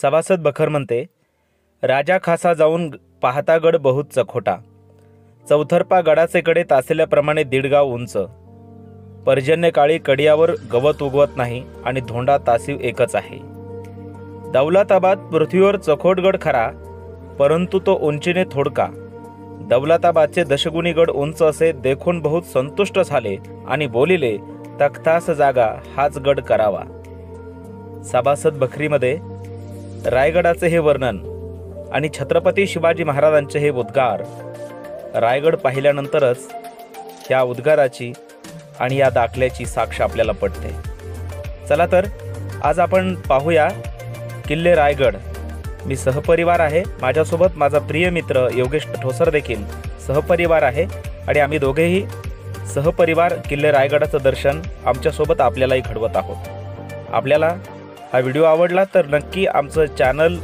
सभासद बखर म्हणते, राजा खासा जाऊन पाहता गड बहुत चखोटा, चौथरपा गडाचे कडे तासल्याप्रमाणे 1.5 गाव उंच, पर्जन्य काळी कडियावर गवत उगवत नाही आणि धोंडा तासीव एकच आहे. दौलताबाद पृथ्वीवर चखोटगड खरा, परंतु तो उंचीने थोडका. दौलताबादचे दशगुणी गड उंच असे देखून बहुत संतुष्ट झाले आणि बोलिले, तख्तास जागा हाच गड करावा. सभासद बखरीमध्ये रायगडाचे हे वर्णन आणि छत्रपती शिवाजी महाराजांचे हे उद्गार, रायगड पाहिल्यानंतरच ह्या उद्गाराची आणि या दाखल्याची साक्ष आपल्याला पडते. चला तर आज आपण पाहूया किल्ले रायगड. मी सहपरिवार आहे, माझ्यासोबत माझा प्रिय मित्र योगेश ठोसर देखील सहपरिवार आहे आणि आम्ही दोघेही सहपरिवार किल्ले रायगडाचं दर्शन आमच्यासोबत आपल्यालाही घडवत आहोत. आपल्याला हा व्हिडिओ आवडला तर नक्की आमचं चॅनल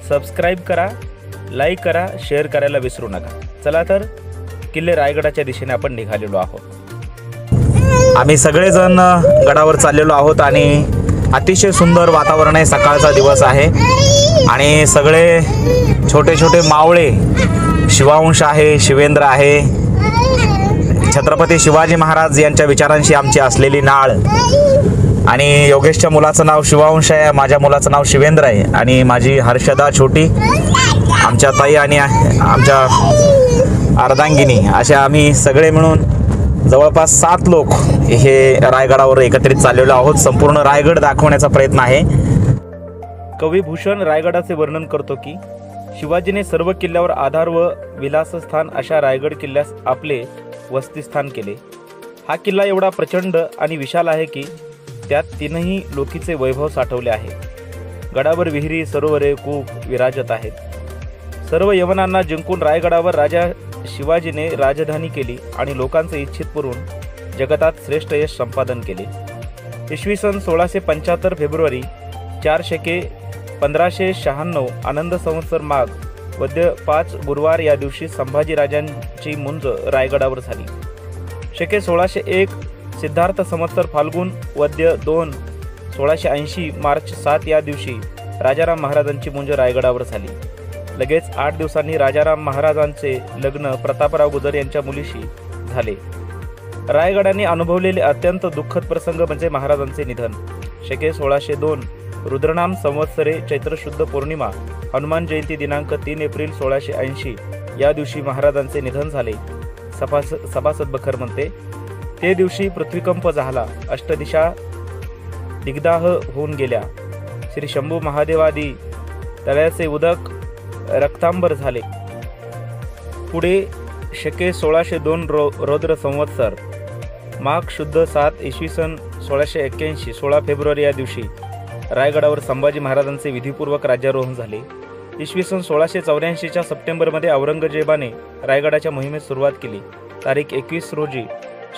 सबस्क्राईब करा, लाईक करा, शेअर करायला विसरू नका. चला तर किल्ले रायगडाच्या दिशेने आपण निघालेलो आहोत. आम्ही सगळेजण गडावर चाललेलो आहोत आणि अतिशय सुंदर वातावरण आहे. सकाळचा दिवस आहे आणि सगळे छोटे छोटे मावळे, शिवांश आहे, शिवेंद्र आहे, छत्रपती शिवाजी महाराज यांच्या विचारांशी आमची असलेली नाळ. आणि योगेशच्या मुलाचं नाव शिवांश आहे, माझ्या मुलाचं नाव शिवेंद्र आहे आणि माझी हर्षदा छोटी, आमच्या ताई आणि आमच्या अर्धांगिनी, असे आम्ही सगळे मिळून जवळपास 7 लोक हे रायगडावर एकत्रित चाललेलो आहोत. संपूर्ण रायगड दाखवण्याचा प्रयत्न आहे. कवी भूषण रायगडाचे वर्णन करतो की शिवाजीने सर्व किल्ल्यावर आधार व विलासस्थान अशा रायगड किल्ल्यास आपले वसतिस्थान केले. हा किल्ला एवढा प्रचंड आणि विशाल आहे की त्यात 3ही लोकीचे वैभव साठवले आहे. गडावर विहिरी, सरोवरे, कूप विराजत आहेत. सर्व यवनांना जिंकून रायगडावर राजा शिवाजीने राजधानी केली आणि लोकांचे इच्छित पुरून जगतात श्रेष्ठ यश संपादन केले. इसवी सन 1675 फेब्रुवारी 4 शके 1596 आनंद संवत्सर माघ वद्य 5 गुरुवार या दिवशी संभाजीराजांची मुंज रायगडावर झाली. शके 1601 सिद्धार्थ संवत्सर फाल्गुन वद्य 2 1680 मार्च 7 या दिवशी राजाराम महाराजांची मुंज रायगडावर झाली. लगेच 8 दिवसांनी राजाराम महाराजांचे लग्न प्रतापराव गुजर यांच्या मुलीशी झाले. रायगडाने अनुभवलेले अत्यंत दुःखद प्रसंग म्हणजे महाराजांचे निधन. शके 1602 रुद्रनाम संवत्सरे चैत्र शुद्ध पौर्णिमा हनुमान जयंती दिनांक 3 एप्रिल 1680 या दिवशी महाराजांचे निधन झाले. सभासद बखर म्हणते, ते दिवशी पृथ्वीकंप झाला, अष्टदिशा दिग्दाह होऊन गेल्या. श्री शंभू महादेवादी तळ्याचे उदक रक्तांबर झाले. पुढे शके 1602 रौद्र संवत्सर माघ शुद्ध 7 इसवी सन 1681 16 फेब्रुवारी या दिवशी रायगडावर संभाजी महाराजांचे विधिपूर्वक राज्यारोहण झाले. इसवी सन 1684च्या सप्टेंबरमध्ये औरंगजेबाने रायगडाच्या मोहिमेस सुरुवात केली. तारीख 21 रोजी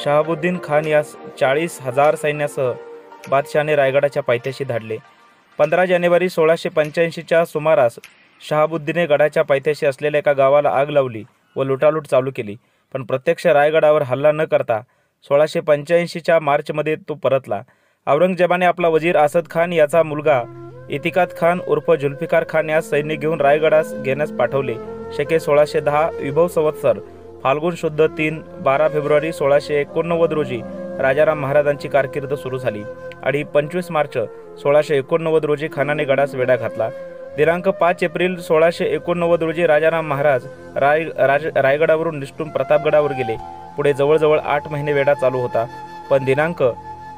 शहाबुद्दीन खान यास 40,000 सैन्यासह बादशहाने रायगडाच्या पायथ्याशी धाडले. 15 जानेवारी 1685च्या सुमारास शहाबुद्दीने गडाच्या पायथ्याशी असलेल्या एका गावाला आग लावली व लुटालूट चालू केली, पण प्रत्यक्ष रायगडावर हल्ला न करता 1685च्या मार्चमध्ये तो परतला. औरंगजेबाने आपला वजीर असद खान याचा मुलगा इतिकाद खान उर्फ जुल्फिकार खान यास सैन्य घेऊन रायगडास घेण्यास पाठवले. शके 1610 विभव संवत्सर फाल्गुन शुद्ध 3 12 फेब्रुवारी 1689 रोजी राजाराम महाराजांची कारकीर्द सुरू झाली आणि 25 मार्च 1689 रोजी खानाने गडास वेढा घातला. दिनांक 5 एप्रिल 1689 रोजी राजाराम महाराज रायगडावरून निष्ठून प्रतापगडावर गेले. पुढे जवळजवळ 8 महिने वेढा चालू होता, पण दिनांक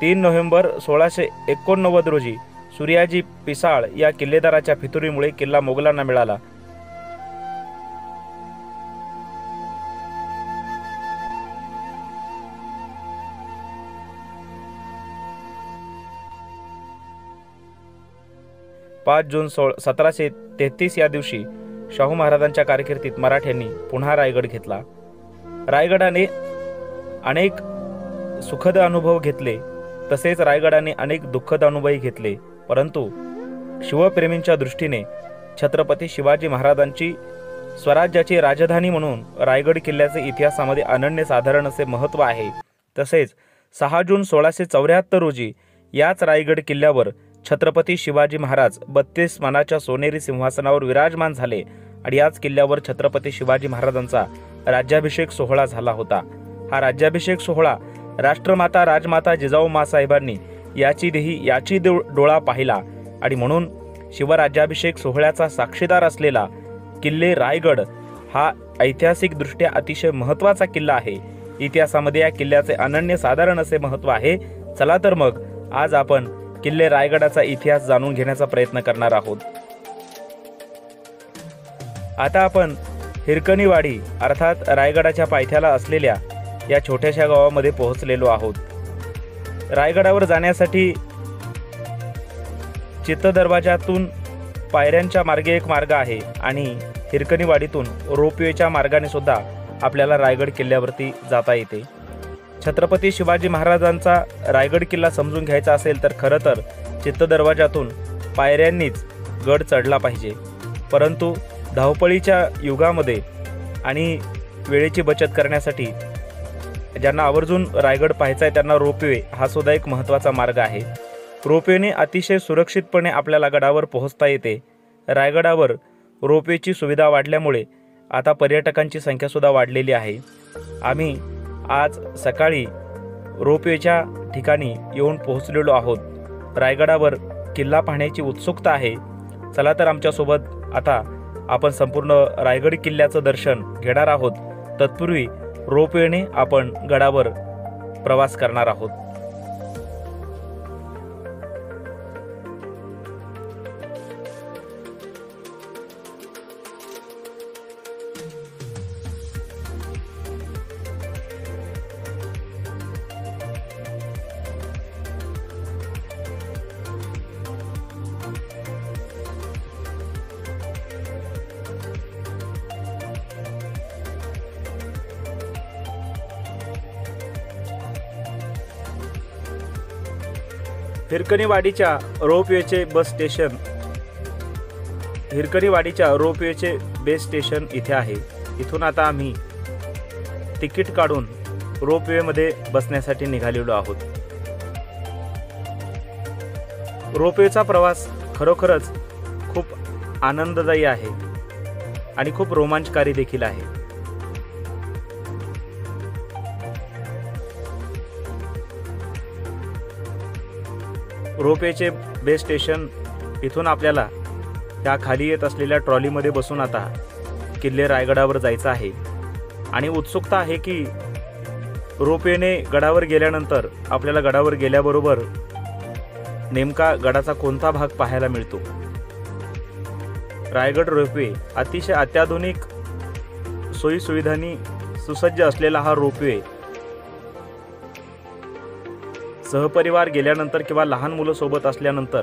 3 नोव्हेंबर 1689 रोजी सूर्याजी पिसाळ या किल्लेदाराच्या फितुरीमुळे किल्ला मोगलांना मिळाला. जून 1733 या दिवशी शाहू महाराजांच्या कारकिर्दीत मराठ्यांनी पुन्हा रायगड घेतला. रायगडाने अनेक सुखद अनुभव घेतले, तसेच रायगडाने अनेक दुःखद अनुभवही घेतले, परंतु शिवप्रेमींच्या दृष्टीने छत्रपती शिवाजी महाराजांची स्वराज्याची राजधानी म्हणून रायगड किल्ल्याचे इतिहासामध्ये अनन्यसाधारण असे महत्त्व आहे. तसेच 6 जून 1674 रोजी याच रायगड किल्ल्यावर छत्रपती शिवाजी महाराज 32 मानाच्या सोनेरी सिंहासनावर विराजमान झाले आणि याच किल्ल्यावर छत्रपती शिवाजी महाराजांचा राज्याभिषेक सोहळा झाला होता। हा राज्याभिषेक सोहळा राष्ट्रमाता राजमाता जिजाऊ मासाहेबांनी याची डोळा पाहिला आणि म्हणून शिवराज्याभिषेक सोहळ्याचा साक्षीदार असलेला किल्ले रायगड हा ऐतिहासिकदृष्ट्या अतिशय महत्त्वाचा किल्ला आहे। इतिहासामध्ये या किल्ल्याचे अनन्यसाधारण असे महत्त्व आहे। चला तर मग आज आपण किल्ले रायगडाचा इतिहास जाणून घेण्याचा प्रयत्न करणार आहोत। आता आपण हिरकणीवाडी अर्थात रायगडाच्या पायथ्याला असलेल्या या छोट्याशा गावामध्ये पोहोचलेलो आहोत। रायगडावर जाण्यासाठी चित्तदरवाजातून पायऱ्यांच्या मार्गे एक मार्ग आहे आणि हिरकणीवाडीतून रोपवेच्या मार्गाने सुद्धा आपल्याला रायगड किल्ल्यावरती जाता येते। छत्रपती शिवाजी महाराजांचा रायगड किल्ला समजून घ्यायचा असेल तर खरं तर चित्तदरवाजातून पायऱ्यांनीच गड चढला पाहिजे, परंतु धावपळीच्या युगामध्ये आणि वेळेची बचत करण्यासाठी ज्यांना आवर्जून रायगड पाहायचा आहे त्यांना रोपवे हा सुद्धा एक महत्त्वाचा मार्ग आहे। रोपवेने अतिशय सुरक्षितपणे आपल्याला गडावर पोहोचता येते। रायगडावर रोपवेची सुविधा वाढल्यामुळे आता पर्यटकांची संख्या सुद्धा वाढलेली आहे। आम्ही आज सकाळी रोपवेच्या ठिकाणी येऊन पोहोचलेलो आहोत। रायगडावर किल्ला पाहण्याची उत्सुकता आहे। चला तर आमच्यासोबत आता आपण संपूर्ण रायगड किल्ल्याचं दर्शन घेणार आहोत। तत्पूर्वी रोपवेने आपण गडावर प्रवास करणार आहोत। हिरकणीवाडीच्या रोपवेचे बेस स्टेशन इथे आहे। इथून आता आम्ही तिकीट काढून रोपवेमध्ये बसण्यासाठी निघालेलो आहोत। रोपवेचा प्रवास खरोखरच खूप आनंददायी आहे आणि खूप रोमांचकारी देखील आहे। रोपवेचे बेस स्टेशन इथून आपल्याला त्या खाली येत असलेल्या ट्रॉलीमध्ये बसून आता किल्ले रायगडावर जायचं आहे आणि उत्सुकता आहे की रोपवेने गडावर गेल्यानंतर आपल्याला गडावर गेल्याबरोबर नेमका गडाचा कोणता भाग पाहायला मिळतो। रायगड रोपवे अतिशय अत्याधुनिक सोयीसुविधांनी सुसज्ज असलेला हा रोपवे सहपरिवार गेल्यानंतर किंवा लहान मुलं सोबत असल्यानंतर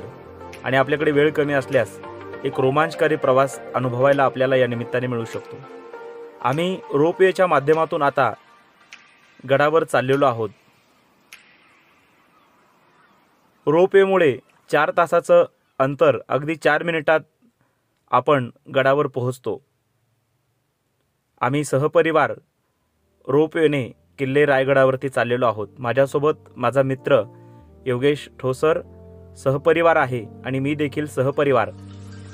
आणि आपल्याकडे वेळ कमी असल्यास एक रोमांचकारी प्रवास अनुभवायला आपल्याला या निमित्ताने मिळू शकतो। आम्ही रोपवेच्या माध्यमातून आता गडावर चाललेलो आहोत। रोपवेमुळे 4 तासाचं अंतर अगदी 4 मिनिटात आपण गडावर पोहोचतो। आम्ही सहपरिवार रोपवेने किल्ले रायगडावरती चाललेलो आहोत। माझ्यासोबत माझा मित्र योगेश ठोसर सहपरिवार आहे आणि मी देखील सहपरिवार।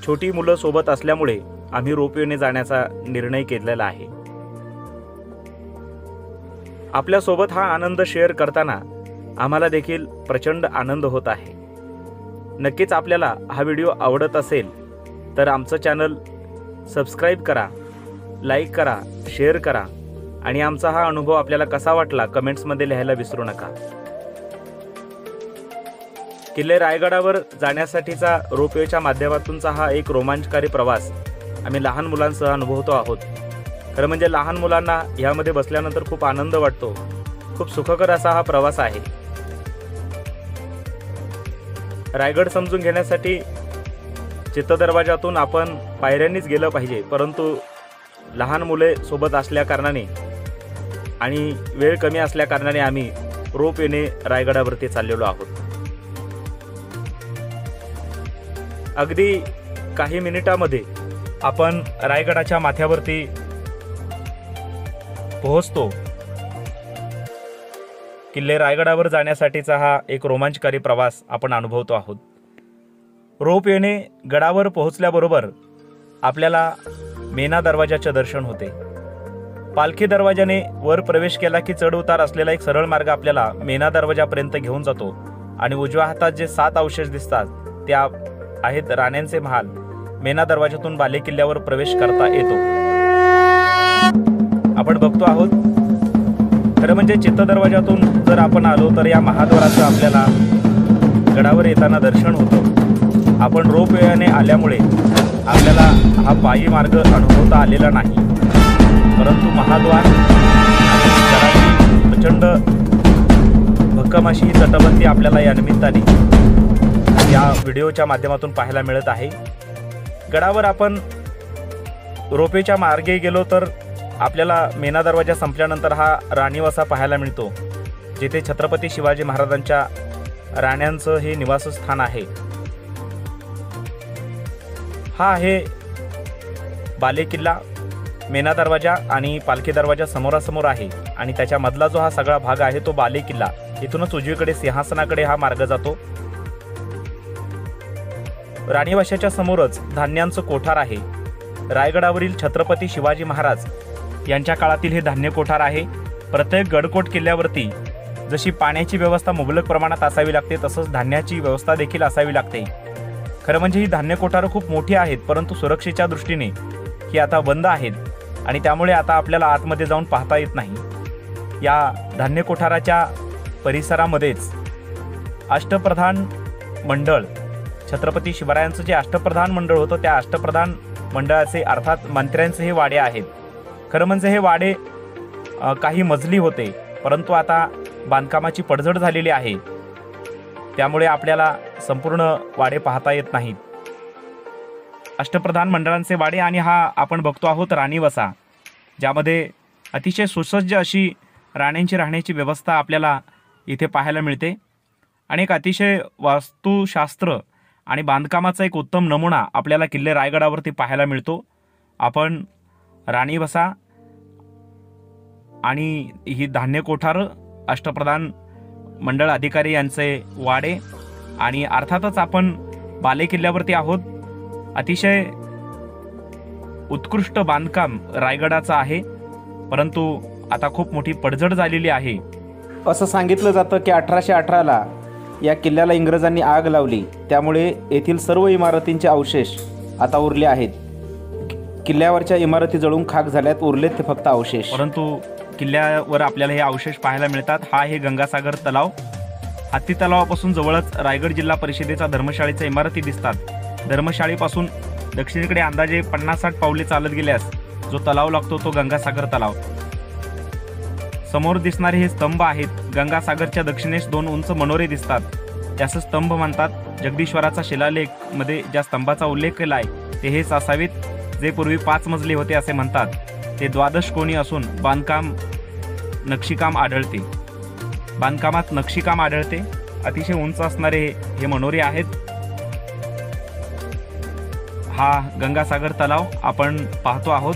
छोटी मुलं सोबत असल्यामुळे आम्ही रोपवेने जाण्याचा निर्णय केलेला आहे। आपल्यासोबत हा आनंद शेअर करताना आम्हाला देखील प्रचंड आनंद होत आहे। नक्कीच आपल्याला हा व्हिडिओ आवडत असेल तर आमचं चॅनल सबस्क्राईब करा, लाईक करा, शेअर करा आणि आमचा हा अनुभव आपल्याला कसा वाटला कमेंट्समध्ये लिहायला विसरू नका। किल्ले रायगडावर जाण्यासाठीचा रोपवेच्या माध्यमातूनचा हा एक रोमांचकारी प्रवास आम्ही लहान मुलांसह अनुभवतो आहोत। खरं म्हणजे लहान मुलांना यामध्ये बसल्यानंतर खूप आनंद वाटतो। खूप सुखकर असा हा प्रवास आहे। रायगड समजून घेण्यासाठी चित्तदरवाजातून आपण पायऱ्यांनीच गेलं पाहिजे, परंतु लहान मुले सोबत असल्या कारणाने आणि वेळ कमी असल्या कारणाने आम्ही रोपवेने रायगडावरती चाललेलो आहोत। अगदी काही मिनिटांमध्ये आपण रायगडाच्या माथ्यावरती पोहोचतो। किल्ले रायगडावर जाण्यासाठीचा हा एक रोमांचकारी प्रवास आपण अनुभवतो आहोत। रोप येणे गडावर पोहोचल्याबरोबर आपल्याला मेना दरवाजाचे दर्शन होते। पालखी दरवाजाने वर प्रवेश केला की चढ उतार असलेला एक सरळ मार्ग आपल्याला मेना दरवाजापर्यंत घेऊन जातो आणि उजव्या हातात जे 7 अवशेष दिसतात त्या आहेत राण्यांचे महाल। मेना दरवाजातून बाले किल्ल्यावर प्रवेश करता येतो। आपण बघतो आहोत, खरं म्हणजे चित्त दरवाजातून जर आपण आलो तर या महाद्वाराचं आपल्याला गडावर येताना दर्शन होतं। आपण रोपवेने आल्यामुळे आपल्याला हा पायी मार्ग अनुभवता आलेला नाही, परंतु महाद्वार आणि गडाची प्रचंड भक्कम अशी ही तटबंदी आपल्याला या निमित्ताने या व्हिडिओच्या माध्यमातून पाहायला मिळत आहे। गडावर आपण रोपेच्या मार्गे गेलो तर आपल्याला मेना दरवाजा संपल्यानंतर हा राणीवसा पाहायला मिळतो, जिथे छत्रपती शिवाजी महाराजांच्या राण्यांचं हे निवासस्थान आहे। हा आहे बाले किल्ला। मेना दरवाजा आणि पालखी दरवाजा समोरासमोर आहे आणि त्याच्या मधला जो हा सगळा भाग आहे तो बाले किल्ला। इथूनच उजवीकडे सिंहासनाकडे हा मार्ग जातो। राणीवसाच्या समोरच धान्यांचं कोठार आहे। रायगडावरील छत्रपती शिवाजी महाराज यांच्या काळातील हे धान्य कोठार आहे। प्रत्येक गडकोट किल्ल्यावरती जशी पाण्याची व्यवस्था मुबलक प्रमाणात असावी लागते, तसंच धान्याची व्यवस्था देखील असावी लागते। खरं म्हणजे ही धान्य कोठारं खूप मोठी आहेत, परंतु सुरक्षेच्या दृष्टीने ही आता बंद आहेत आणि त्यामुळे आता आपल्याला आतमध्ये जाऊन पाहता येत नाही। या धान्य कोठाराच्या परिसरामध्येच अष्टप्रधान मंडळ, छत्रपती शिवरायांचं जे अष्टप्रधान मंडळ होतं त्या अष्टप्रधान मंडळाचे अर्थात मंत्र्यांचे हे वाडे आहेत। खरं म्हणजे हे वाडे काही मजली होते, परंतु आता बांधकामाची पडझड झालेली आहे, त्यामुळे आपल्याला संपूर्ण वाडे पाहता येत नाहीत। अष्टप्रधान मंडळांचे वाडे आणि हा आपण बघतो आहोत राणीवसा, ज्यामध्ये अतिशय सुसज्ज अशी राण्यांची राहण्याची व्यवस्था आपल्याला इथे पाहायला मिळते आणि एक अतिशय वास्तुशास्त्र आणि बांधकामाचा एक उत्तम नमुना आपल्याला किल्ले रायगडावरती पाहायला मिळतो। आपण राणीवसा आणि ही धान्य कोठार, अष्टप्रधान मंडळ अधिकारी यांचे वाडे आणि अर्थातच आपण बाले किल्ल्यावरती आहोत। अतिशय उत्कृष्ट बांधकाम रायगडाचं आहे, परंतु आता खूप मोठी पडझड झालेली आहे। असं सांगितलं जातं की 1818ला या किल्ल्याला इंग्रजांनी आग लावली, त्यामुळे येथील सर्व इमारतींचे अवशेष आता उरले आहेत। किल्ल्यावरच्या इमारती जळून खाक झाल्यात, उरलेत ते फक्त अवशेष। परंतु किल्ल्यावर आपल्याला हे अवशेष पाहायला मिळतात। हा हे गंगासागर तलाव, हत्ती तलावापासून जवळच रायगड जिल्हा परिषदेचा धर्मशाळेच्या इमारती दिसतात। धर्मशाळेपासून दक्षिणेकडे अंदाजे 50-60 पावले चालत गेल्यास जो तलाव लागतो तो गंगासागर तलाव। समोर दिसणारे हे स्तंभ आहेत। गंगासागरच्या दक्षिणेस 2 उंच मनोरे दिसतात, त्यास स्तंभ म्हणतात। जगदीश्वराचा शिलालेख मध्ये ज्या स्तंभाचा उल्लेख केला आहे ते हेच असावेत, जे पूर्वी 5 मजली होते असे म्हणतात। ते 12 कोणी असून नक्षीकाम आढळते। अतिशय उंच असणारे हे मनोरे आहेत। हा गंगासागर तलाव आपण पाहतो आहोत।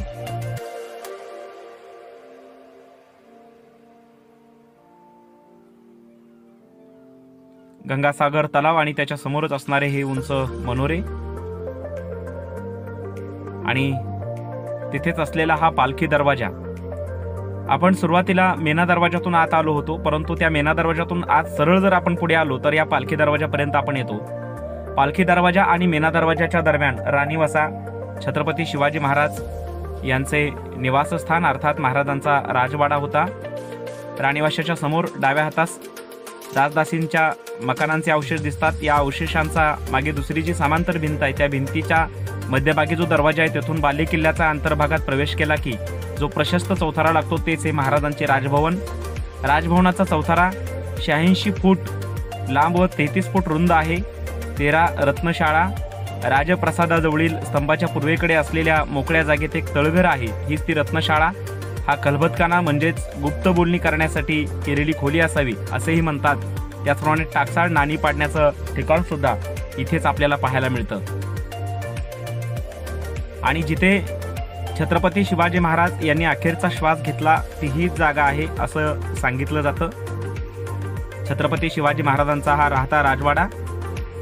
गंगासागर तलाव आणि त्याच्या समोरच असणारे हे उंच मनोरे आणि तिथेच असलेला हा पालखी दरवाजा। आपण सुरुवातीला मेना दरवाजातून आत आलो होतो, परंतु त्या मेना दरवाजातून आज सरळ जर आपण पुढे आलो तर या पालखी दरवाजापर्यंत आपण येतो। पालखी दरवाजा आणि मेना दरवाजाच्या दरम्यान राणीवसा, छत्रपती शिवाजी महाराज यांचे निवासस्थान अर्थात महाराजांचा राजवाडा होता। राणीवसाच्या समोर डाव्या हातास दासदासींच्या मकानांचे अवशेष दिसतात। या अवशेषांचा मागे दुसरी जी समांतर भिंत आहे त्या भिंतीच्या मध्यभागी जो दरवाजा आहे तेथून बाले किल्ल्याचा अंतर्भागात प्रवेश केला की जो प्रशस्त चौथारा लागतो तेच हे महाराजांचे राजभवन। राजभवनाचा चौथारा 86 फूट लांब व 33 फूट रुंद आहे। 13 रत्नशाळा, राजप्रसादाजवळील स्तंभाच्या पूर्वेकडे असलेल्या मोकळ्या जागेत एक तळघर आहे, हीच ती रत्नशाळा। हा खलबतखाना म्हणजेच गुप्त बोलणी करण्यासाठी केलेली खोली असावी असेही म्हणतात। त्याचप्रमाणे टाकसाळ नाणी पाडण्याचं ठिकाण सुद्धा इथेच आपल्याला पाहायला मिळतं आणि जिथे छत्रपती शिवाजी महाराज यांनी अखेरचा श्वास घेतला ती हीच जागा आहे असं सांगितलं जातं। छत्रपती शिवाजी महाराजांचा हा राहता राजवाडा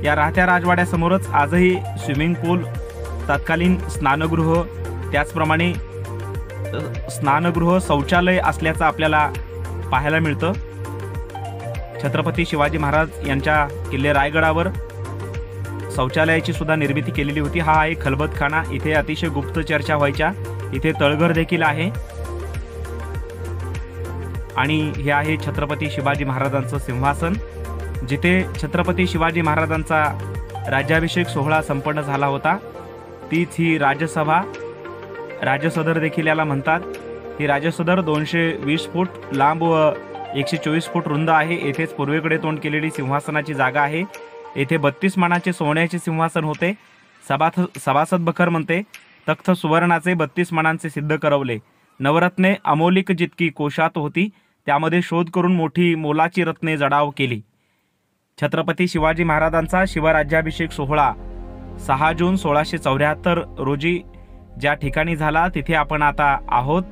या राहत्या राजवाड्यासमोरच आजही स्विमिंग पूल, तत्कालीन स्नानगृह, त्याचप्रमाणे स्नानगृह, शौचालय असल्याचं आपल्याला पाहायला मिळतं. छत्रपती शिवाजी महाराज यांच्या किल्ले रायगडावर शौचालयाची सुद्धा निर्मिती केलेली होती. हा एक खलबतखाना, इथे अतिशय गुप्त चर्चा व्हायच्या. इथे तळघर देखील आहे आणि हे आहे छत्रपती शिवाजी महाराजांचं सिंहासन, जिथे छत्रपती शिवाजी महाराजांचा राज्याभिषेक सोहळा संपन्न झाला होता. तीच ही राजसभा, राजसदर देखील याला म्हणतात. ही राजसदर 220 फूट लांब व 124 फूट रुंद आहे. येथेच पूर्वेकडे तोंड केलेली सिंहासनाची जागा आहे. येथे 32 मानाचे सोन्याचे सिंहासन होते. सभासद बखर म्हणते, तख्त सुवर्णाचे 32 मानांचे सिद्ध करवले. नवरत्ने अमोलिक जितकी कोशात होती, त्यामध्ये शोध करून मोठी मोलाची रत्ने जडाव केली. छत्रपती शिवाजी महाराजांचा शिवराज्याभिषेक सोहळा 6 जून 1674 रोजी ज्या ठिकाणी झाला, तिथे आपण आता आहोत.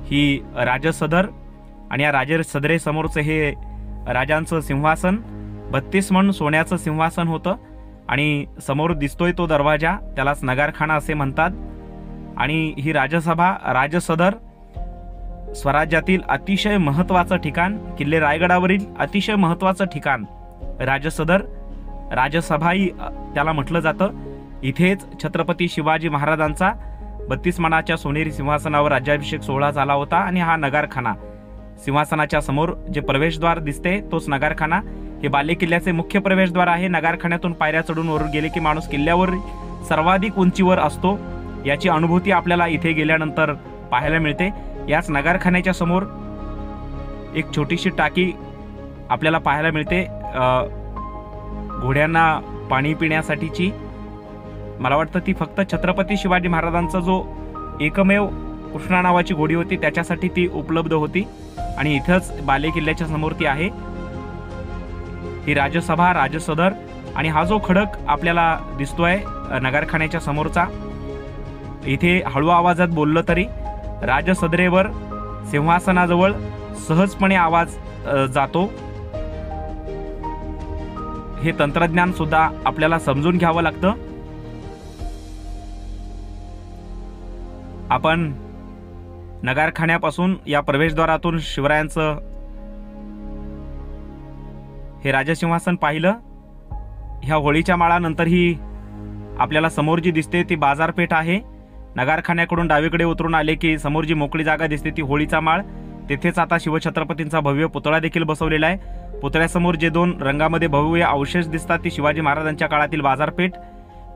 ही राजसदर आणि या राजसदरेसमोरचं हे राजांचं सिंहासन 32 मण सोन्याचं सिंहासन होतं. आणि समोर दिसतोय तो दरवाजा, त्यालाच नगारखाना असे म्हणतात. आणि ही राजसभा, राजसदर स्वराज्यातील अतिशय महत्त्वाचं ठिकाण, किल्ले रायगडावरील अतिशय महत्त्वाचं ठिकाण राजसदर, राजसभाही त्याला म्हटलं जातं. इथेच छत्रपती शिवाजी महाराजांचा 32 मानाच्या सोनेरी सिंहासनावर राज्याभिषेक सोहळा झाला होता. आणि हा नगारखाना, सिंहासनाच्या समोर जे प्रवेशद्वार दिसते तोच नगारखाना. हे बाले किल्ल्याचे मुख्य प्रवेशद्वार आहे. नगारखान्यातून पायऱ्या चढून वरून गेले की माणूस किल्ल्यावर सर्वाधिक उंचीवर असतो, याची अनुभूती आपल्याला इथे गेल्यानंतर पाहायला मिळते. याच नगारखान्याच्या समोर एक छोटीशी टाकी आपल्याला पाहायला मिळते, घोड्यांना पाणी पिण्यासाठीची. मला वाटतं ती फक्त छत्रपती शिवाजी महाराजांचा जो एकमेव कृष्णा नावाची घोडी होती त्याच्यासाठी ती उपलब्ध होती. आणि इथंच बाले किल्ल्याच्या समोर ती आहे, ही राजसभा, राजसदर. आणि हा जो खडक आपल्याला दिसतोय नगारखान्याच्या समोरचा, इथे हळू आवाजात बोललं तरी राजसदरेवर सिंहासनाजवळ सहजपणे आवाज जातो. हे तंत्रज्ञान सुद्धा आपल्याला समजून घ्यावं लागतं. आपण नगारखान्यापासून या प्रवेशद्वारातून शिवरायांचं हे राजसिंहासन पाहिलं. ह्या होळीच्या माळानंतर ही आपल्याला समोर जी दिसते ती बाजारपेठ आहे. नगारखान्याकडून डावीकडे उतरून आले की समोर जी मोकळी जागा दिसते ती होळीचा माळ. तेथेच आता शिवछत्रपतींचा भव्य पुतळा देखील बसवलेला आहे. पुतळ्यासमोर जे 2 रंगामध्ये भव्य अवशेष दिसतात ती शिवाजी महाराजांच्या काळातील बाजारपेठ.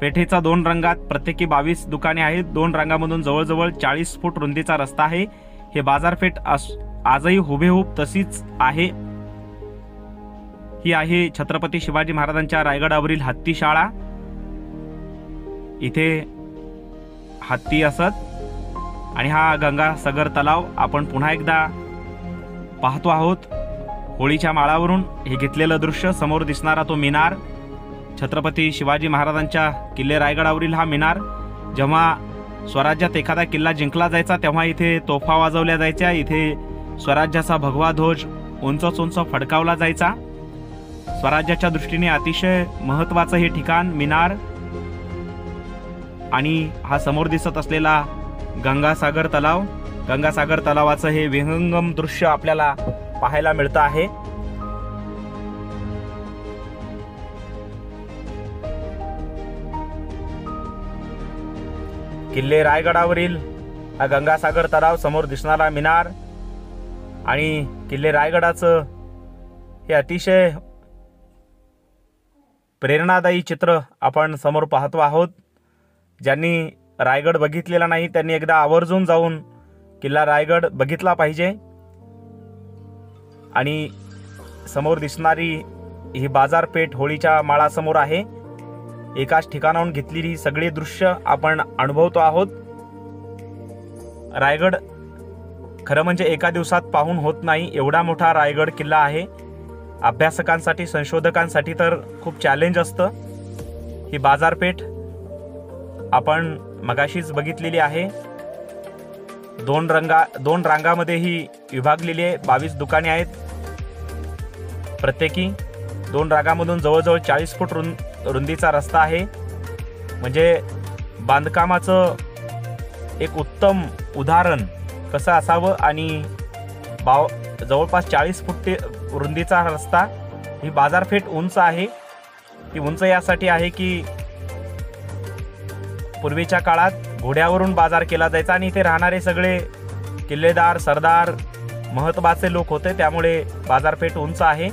पेठेचा 2 रंगात प्रत्येकी 22 दुकाने आहेत. 2 रंगामधून जवळजवळ 40 फूट रुंदीचा रस्ता आहे. हे बाजारपेठ आजही हुबेहूब तशीच आहे. ही आहे छत्रपती शिवाजी महाराजांच्या रायगडावरील हत्तीशाळा. इथे हत्ती असत. आणि हा गंगासागर तलाव आपण पुन्हा एकदा पाहतो आहोत होळीच्या माळावरून. हे घेतलेलं दृश्य, समोर दिसणारा तो मिनार, छत्रपती शिवाजी महाराजांच्या किल्ले रायगडावरील हा मिनार. जेव्हा स्वराज्यात एखादा किल्ला जिंकला जायचा तेव्हा इथे तोफा वाजवल्या जायच्या. इथे स्वराज्याचा भगवा ध्वज उंच उंच फडकावला जायचा. स्वराज्याच्या दृष्टीने अतिशय महत्त्वाचं हे ठिकाण, मिनार. आणि हा समोर दिसत असलेला गंगासागर तलाव, गंगासागर तलावाचं हे विहंगम दृश्य आपल्याला पाहायला मिळतं आहे. किल्ले रायगडावरील हा गंगासागर तलाव, समोर दिसणारा मिनार आणि किल्ले रायगडाचं हे अतिशय प्रेरणादायी चित्र आपण समोर पाहतो आहोत. ज्यांनी रायगड बघितलेला नाही त्यांनी एकदा आवर्जून जाऊन किल्ला रायगड बघितला पाहिजे. आणि समोर दिसणारी ही बाजारपेठ होळीच्या माळासमोर आहे. एकाच ठिकाणाहून घेतलेली सगळी दृश्य आपण अनुभवतो आहोत. रायगड खरं म्हणजे एका दिवसात पाहून होत नाही, एवढा मोठा रायगड किल्ला आहे. अभ्यासकांसाठी, संशोधकांसाठी तर खूप चॅलेंज असतं. ही बाजारपेठ आपण मगाशीच बघितलेली आहे. 2 रांगामध्ये ही विभागलेली आहे. 22 दुकाने आहेत प्रत्येकी. 2 रांगामधून जवळजवळ 40 फूट रुंदीचा रस्ता आहे. म्हणजे बांधकामाचं एक उत्तम उदाहरण कसं असावं. आणि जवळपास 40 फूट रुंदीचा रस्ता. ही बाजारपेठ उंच आहे. ती उंच यासाठी आहे की पूर्वीच्या काळात घोड्यावरून बाजार केला जायचा आणि इथे राहणारे सगळे किल्लेदार, सरदार, महत्त्वाचे लोक होते. त्यामुळे बाजारपेठ उंच आहे.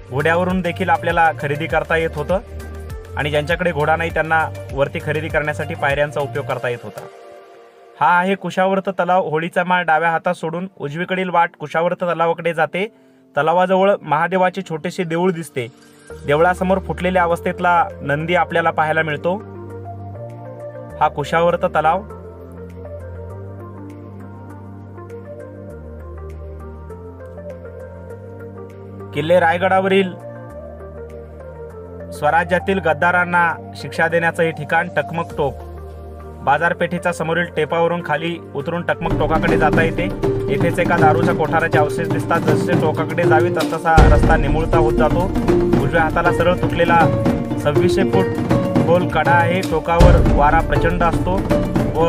घोड्यावरून देखील आपल्याला खरेदी करता येत होतं आणि ज्यांच्याकडे घोडा नाही त्यांना वरती खरेदी करण्यासाठी पायऱ्यांचा उपयोग करता येत होता. हा आहे कुशावर्त तलाव. होळीचा माळ डाव्या हातात सोडून उजवीकडील वाट कुशावर्त तलावाकडे जाते. तलावाजवळ महादेवाचे छोटेसे देऊळ दिसते. देवळासमोर फुटलेल्या अवस्थेतला नंदी आपल्याला पाहायला मिळतो. हा कुशावर्त तलाव. किल्ले रायगडावरील स्वराज्यातील गद्दारांना शिक्षा देण्याचं हे ठिकाण टकमक टोक. बाजारपेठेच्या समोरील टेपावरून खाली उतरून टकमक टोकाकडे जाता येते. येथेच एका दारूच्या कोठाराचे अवशेष दिसतात. जसे टोकाकडे जावे तसा रस्ता निमुळता होत जातो. उजव्या हाताला सरळ तुटलेला 2600 फूट खोल कडा आहे. टोकावर वारा प्रचंड असतो व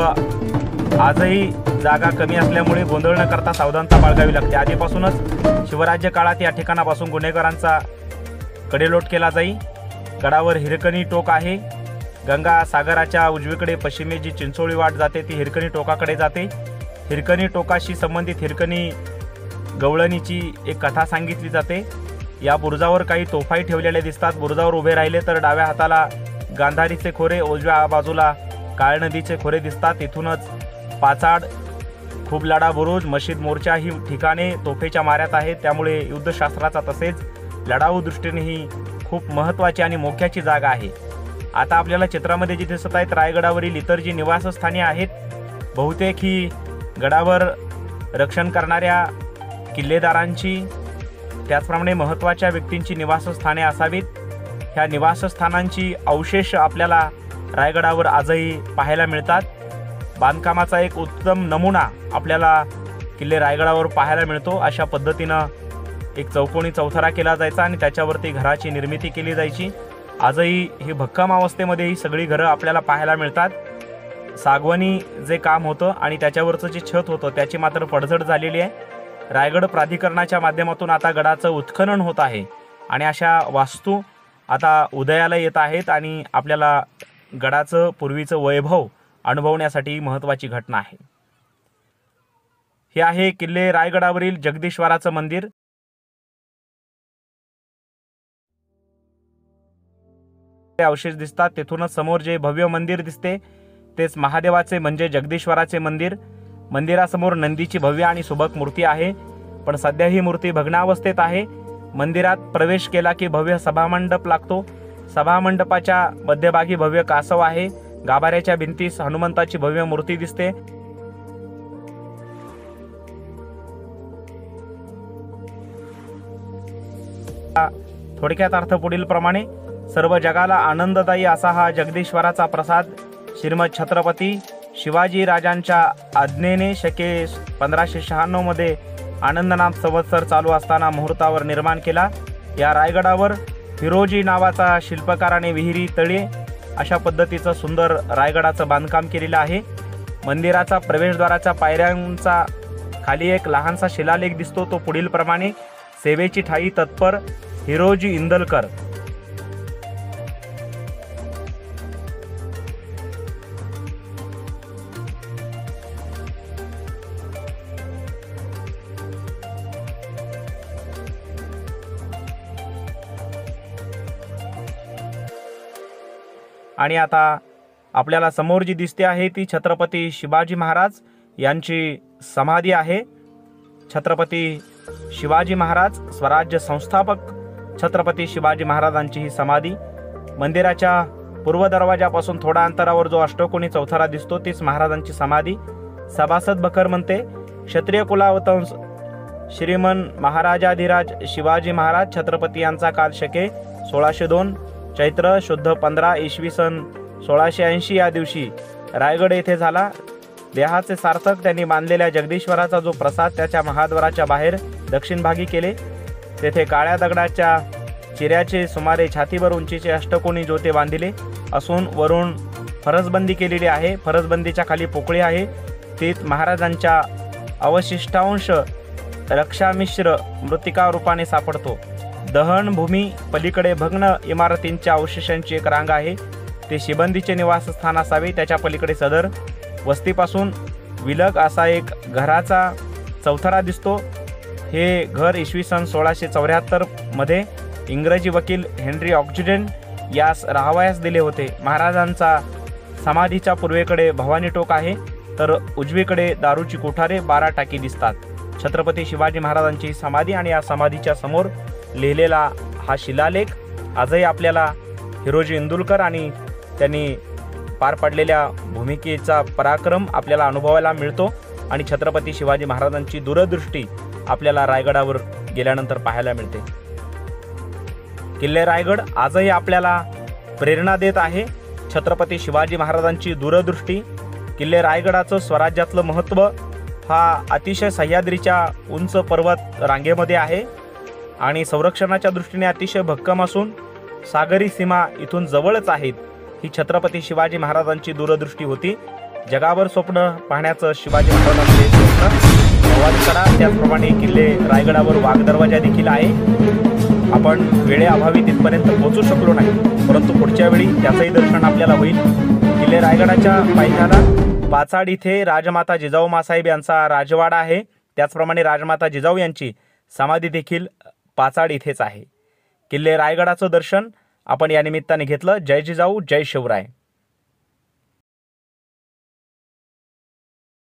आजही जागा कमी असल्यामुळे गोंधळ न करता सावधानता बाळगावी लागते. आधीपासूनच शिवराज्य काळात या ठिकाणापासून गुन्हेगारांचा कडेलोट केला जाई. गडावर हिरकणी टोक आहे. गंगा सागराच्या उजवीकडे पश्चिमे जी चिंचोळी वाट जाते ती हिरकणी टोकाकडे जाते. हिरकणी टोकाशी संबंधित हिरकणी गवळणीची एक कथा सांगितली जाते. या बुरुजावर काही तोफाही ठेवलेल्या दिसतात. बुरुजावर उभे राहिले तर डाव्या हाताला गांधारीचे खोरे, उजव्या बाजूला काळ नदीचे खोरे दिसतात. इथूनच पाचाड, खूबलाडा बुरुज, मशीद मोर्चा ही ठिकाणे तोफेच्या माऱ्यात आहेत. त्यामुळे युद्धशास्त्राचा तसेच लढाऊ दृष्टीने ही खूप महत्त्वाची आणि मोक्याची जागा आहे. आता आपल्याला चित्रामध्ये जी दिसत आहेत रायगडावरील इतर जी निवासस्थाने आहेत बहुतेक ही गडावर रक्षण करणाऱ्या किल्लेदारांची त्याचप्रमाणे महत्त्वाच्या व्यक्तींची निवासस्थाने असावीत. ह्या निवासस्थानांची अवशेष आपल्याला रायगडावर आजही पाहायला मिळतात. बांधकामाचा एक उत्तम नमुना आपल्याला किल्ले रायगडावर पाहायला मिळतो. अशा पद्धतीनं एक चौकोनी चौथरा केला जायचा आणि त्याच्यावरती घराची निर्मिती केली जायची. आजही ही भक्कम अवस्थेमध्ये ही सगळी घरं आपल्याला पाहायला मिळतात. सागवानी जे काम होतं आणि त्याच्यावरचं जे छत होतं त्याची मात्र पडझड झालेली आहे. रायगड प्राधिकरणाच्या माध्यमातून आता गडाचं उत्खनन होत आहे आणि अशा वास्तू आता उदयाला येत आहेत आणि आपल्याला गडाचं पूर्वीचं वैभव अनुभवण्यासाठी महत्त्वाची घटना आहे. हे आहे किल्ले रायगडावरील जगदीश्वराचं मंदिर. अवशेष दिसतात. तेथूनच समोर जे भव्य मंदिर दिसते तेच महादेवाचे म्हणजे जगदीश्वराचे मंदिर. मंदिरासमोर नंदीची भव्य आणि सुबक मूर्ती आहे, पण सध्या ही मूर्ती भग्नावस्थेत आहे. मंदिरात प्रवेश केला की भव्य सभामंडप लागतो. सभामंडपाच्या मध्यभागी भव्य कासव आहे. गाभाऱ्याच्या भिंतीस हनुमंताची भव्य मूर्ती दिसते. थोडक्यात अर्थ पुढील प्रमाणे: सर्व जगाला आनंददायी असा हा जगदीश्वराचा प्रसाद श्रीमद छत्रपती शिवाजी राजांच्या आज्ञेने शके 1596 मध्ये आनंदनाथ संवत्सर चालू असताना मुहूर्तावर निर्माण केला. या रायगडावर हिरोजी नावाचा शिल्पकाराने विहिरी, तळे अशा पद्धतीचं सुंदर रायगडाचं बांधकाम केलेलं आहे. मंदिराचा प्रवेशद्वाराच्या पायऱ्यांचा खाली एक लहानसा शिलालेख दिसतो. तो पुढील प्रमाणे: सेवेची ठाई तत्पर हिरोजी इंदलकर. आणि आता आपल्याला समोर जी दिसते आहे ती छत्रपती शिवाजी महाराज यांची समाधी आहे. छत्रपती शिवाजी महाराज स्वराज्य संस्थापक छत्रपती शिवाजी महाराजांची ही समाधी. मंदिराच्या पूर्व दरवाजापासून थोड्या अंतरावर जो अष्टकोनी चौथरा दिसतो तीच महाराजांची समाधी. सभासद बखर म्हणते: क्षत्रिय कुलावतंस श्रीमन महाराजाधिराज शिवाजी महाराज छत्रपती यांचा काल शके 1602 चैत्र शुद्ध 15 इसवी सन 1680 या दिवशी रायगड येथे झाला. देहाचे सार्थक त्यांनी बांधलेल्या जगदीश्वराचा जो प्रसाद त्याच्या महाद्वाराच्या बाहेर दक्षिण भागी केले. तेथे काळ्या दगडाच्या चिऱ्याचे सुमारे छातीभर उंचीचे अष्टकोनी जोते बांधिले असून वरून फरसबंदी केलेली आहे. फरसबंदीच्या खाली पोकळी आहे. तीत महाराजांच्या अवशिष्टांश रक्षामिश्र मृत्तिका रूपाने सापडतो. दहनभूमी पलीकडे भग्न इमारतींच्या अवशेषांची एक रांग आहे. ते शिबंदीचे निवासस्थान असावे. त्याच्या पलीकडे सदर वस्तीपासून विलग असा एक घराचा चौथरा दिसतो. हे घर इसवी सन 1674 मध्ये इंग्रजी वकील हेनरी ऑक्सिजन यास राहावयास दिले होते. महाराजांचा समाधीच्या पूर्वेकडे भवानी टोक आहे, तर उजवीकडे दारूची कोठारे 12 टाकी दिसतात. छत्रपती शिवाजी महाराजांची समाधी आणि या समाधीच्या समोर लिहिलेला हा शिलालेख आजही आपल्याला हिरोजी इंदुलकर आणि त्यांनी पार पाडलेल्या भूमिकेचा पराक्रम आपल्याला अनुभवायला मिळतो. आणि छत्रपती शिवाजी महाराजांची दूरदृष्टी आपल्याला रायगडावर गेल्यानंतर पाहायला मिळते. किल्ले रायगड आजही आपल्याला प्रेरणा देत आहे. छत्रपती शिवाजी महाराजांची दूरदृष्टी, किल्ले रायगडाचं स्वराज्यातलं महत्त्व हा अतिशय सह्याद्रीच्या उंच पर्वत रांगेमध्ये आहे आणि संरक्षणाच्या दृष्टीने अतिशय भक्कम असून सागरी सीमा इथून जवळच आहेत. ही छत्रपती शिवाजी महाराजांची दूरदृष्टी होती. जगावर स्वप्न पाहण्याचं शिवाजी महाराजांचे स्वप्न संवाद करा. त्याचप्रमाणे किल्ले रायगडावर वाघ दरवाजा देखील आहे. आपण वेळेअभावी तिथपर्यंत पोहोचू शकलो नाही, परंतु पुढच्या वेळी त्याचंही दर्शन आपल्याला होईल. किल्ले रायगडाच्या पायथ्याला पाचाड इथे राजमाता जिजाऊ मासाहेब यांचा राजवाडा आहे. त्याचप्रमाणे राजमाता जिजाऊ यांची समाधी देखील पाचाड इथेच आहे. किल्ले रायगडाचं दर्शन आपण या निमित्ताने घेतलं. जय जिजाऊ, जय शिवराय.